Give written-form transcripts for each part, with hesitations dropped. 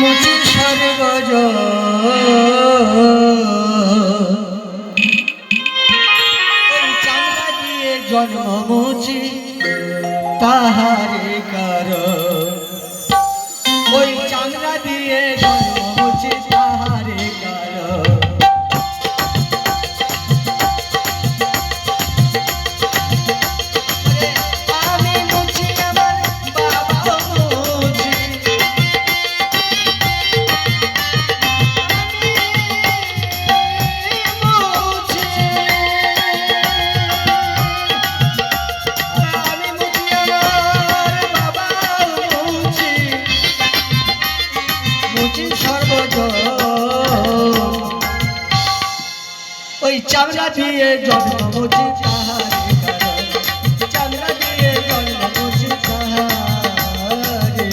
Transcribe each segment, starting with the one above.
মুচি সর্বজ ওই চামড়া দিয়ে জন্ম মুচি তাহারে কারণ ওই চামড়া দিয়ে জন্ম মুচি তাহারে কারণ ওই চামড়া দিয়ে জন্ম মুচি তাহারে কারণ চামড়া দিয়ে জন্ম মুচি তাহারে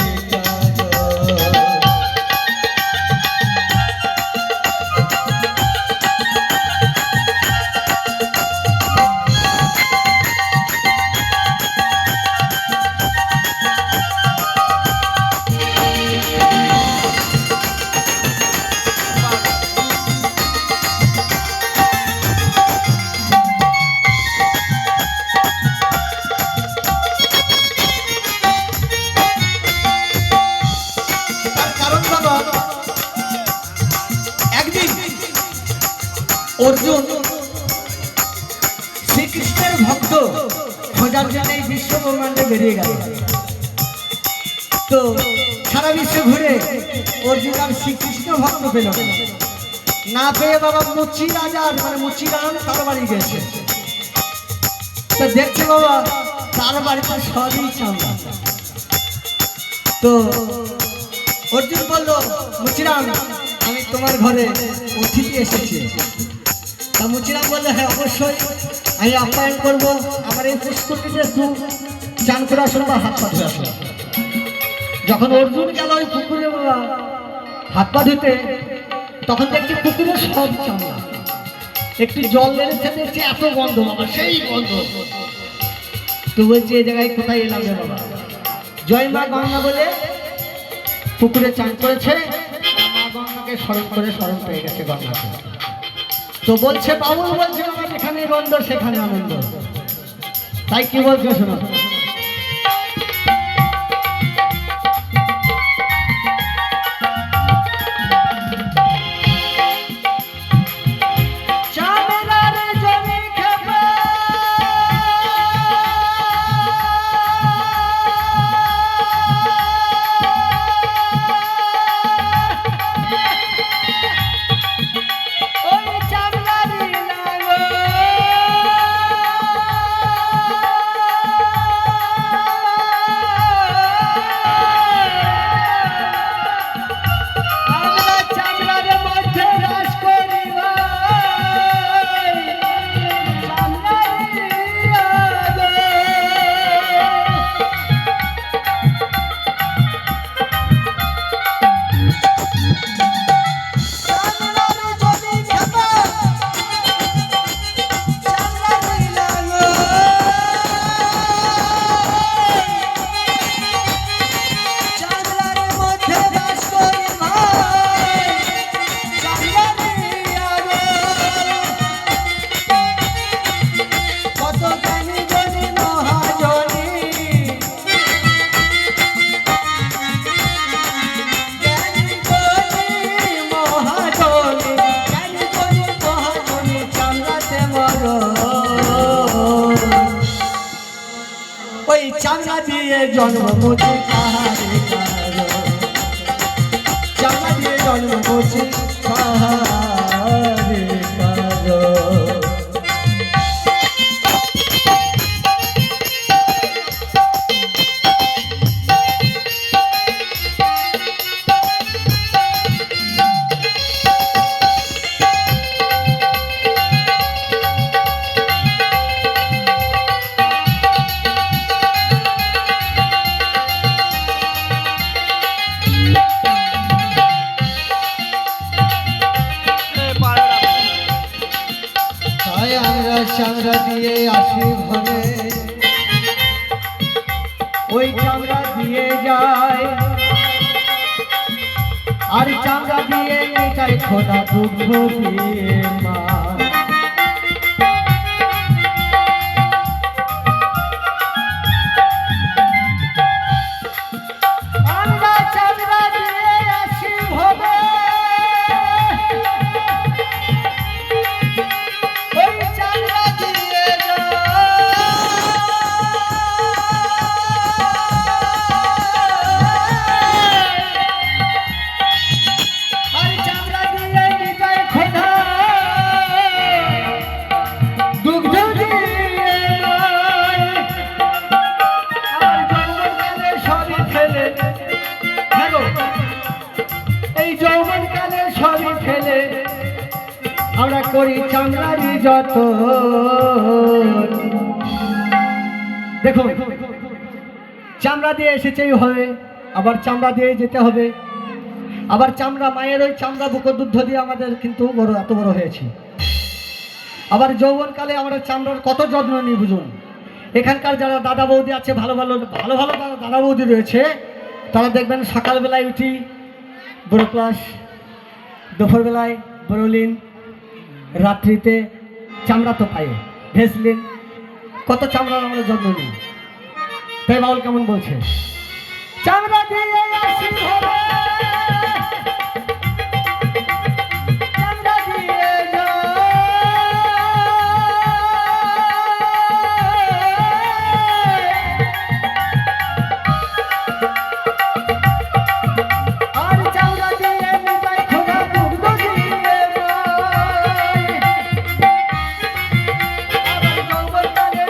অর্জুন শ্রীকৃষ্ণের ভক্ত খোঁজার জন্য এই বিশ্ব ব্রহ্মাণ্ডে বেরিয়ে গেল। তো সারা বিশ্ব ঘুরে অর্জুন আর শ্রীকৃষ্ণ ভক্ত পেল না পেয়ে বাবা মুচি রাজার মানে মুচিরাম তার বাড়ি গেছে। তো দেখছে বাবা তার বাড়িতে সবই চামড়া। তো অর্জুন বলল মুচিরাম আমি তোমার ঘরে অতিথি এসেছি। তা মুচিরাম বললো হ্যাঁ অবশ্যই আমি আপ্যায়ন করবো। আমার এই পুষ্করিণীতে একটু চান করে আসুন বা হাত পা ধুয়ে আসুন। যখন অর্জুন গেল ওই পুকুরে বাবা হাত পা ধুতে তখন দেখছি পুকুরে সব চামড়া। একটু জল লেগেছে দেখছি এত গন্ধ বাবা সেই গন্ধ। তো বলছি এই জায়গায় কোথায় এলাম রে বাবা? জয় মা গঙ্গা বলে পুকুরে চান করেছে, মা গঙ্গাকে স্মরণ করে স্মরণ পেয়ে গেছে গঙ্গাকে। তো বলছে বাবুল বলছে আমার যেখানে গন্ধ সেখানে আনন্দ। তাই কি বলছে শোনো। ওই চামড়া দিয়ে জন্ম মুচি তাহারে কারণ চামড়া দিয়ে জন্ম মুচি তাহারে কারণ। আর চামড়া দিয়ে মেটাই খোদা দুঃখ দিয়ে মা আমরা করি চামড়ারি যত দেখো চামড়া দিয়ে এসেছেই হবে আবার চামড়া দিয়ে যেতে হবে আবার চামড়া মায়ের ওই চামড়া বুকের দুধ দিয়ে আমাদের কিন্তু বড় এত বড় হয়েছে আবার যৌবনকালে আমরা চামড়ার কত যত্ন নিই বুঝুন এখানকার যারা দাদা বৌদি আছে ভালো ভালো দাদা বৌদি রয়েছে তারা দেখবেন সকালবেলায় উঠি বড় ক্লাস দুপুরবেলায় বড়লিন রাত্রিতে চামড়া তো পাই ভেসলিন কত চামড়ার আমরা যত্ন নিই তাই বাউল কেমন বলছে চামড়া দিয়ে আসি হবে চামড়া দিয়ে আর চামড়া দিয়ে মিটাই খোদা দুগ্ধ দিয়ে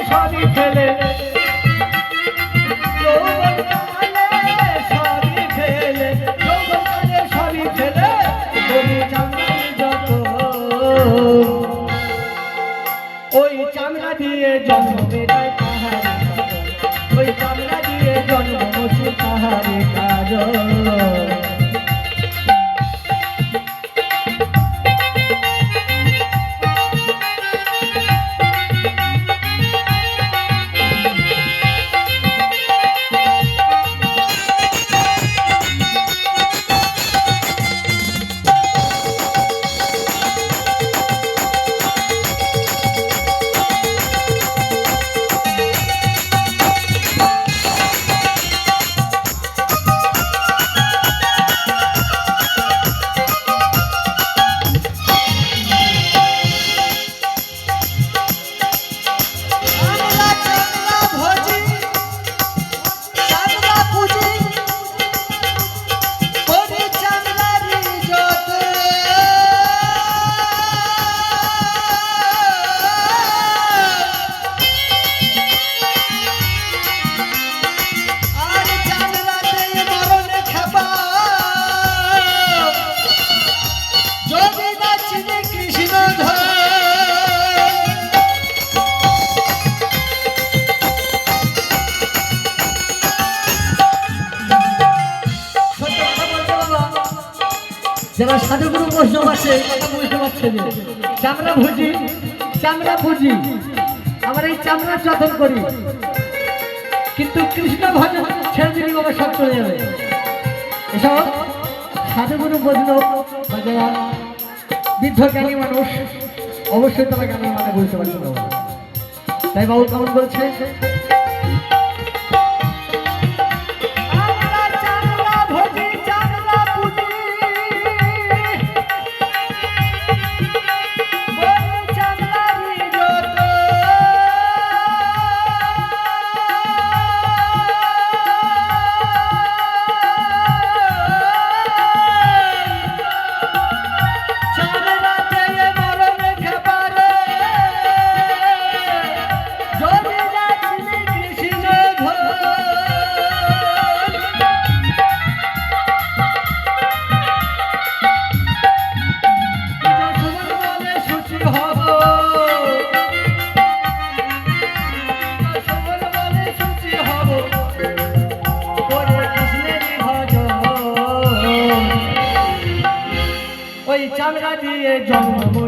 সবই ফেলে ওই চামড়া দিয়ে জন্ম মেটায় পাহাড়ে ওই চামড়া দিয়ে জন্ম মুছে পাহাড়ে কাজ যারা সাধুগুরু বৈষ্ণব আছে বুঝতে পারছে যে চামড়া ভুজি আমরা এই চামড়ার যত্ন করি কিন্তু কৃষ্ণ ভজন ছেড়ে দিলে বাবা সব চলে যাবে এসব সাধুগুরু বৈষ্ণব বা যারা বৃদ্ধ জ্ঞানী মানুষ অবশ্যই তারা জ্ঞানী মানে বুঝতে পারছে না তাই বাবু কেমন বলছে চামড়া দিয়ে জন্ম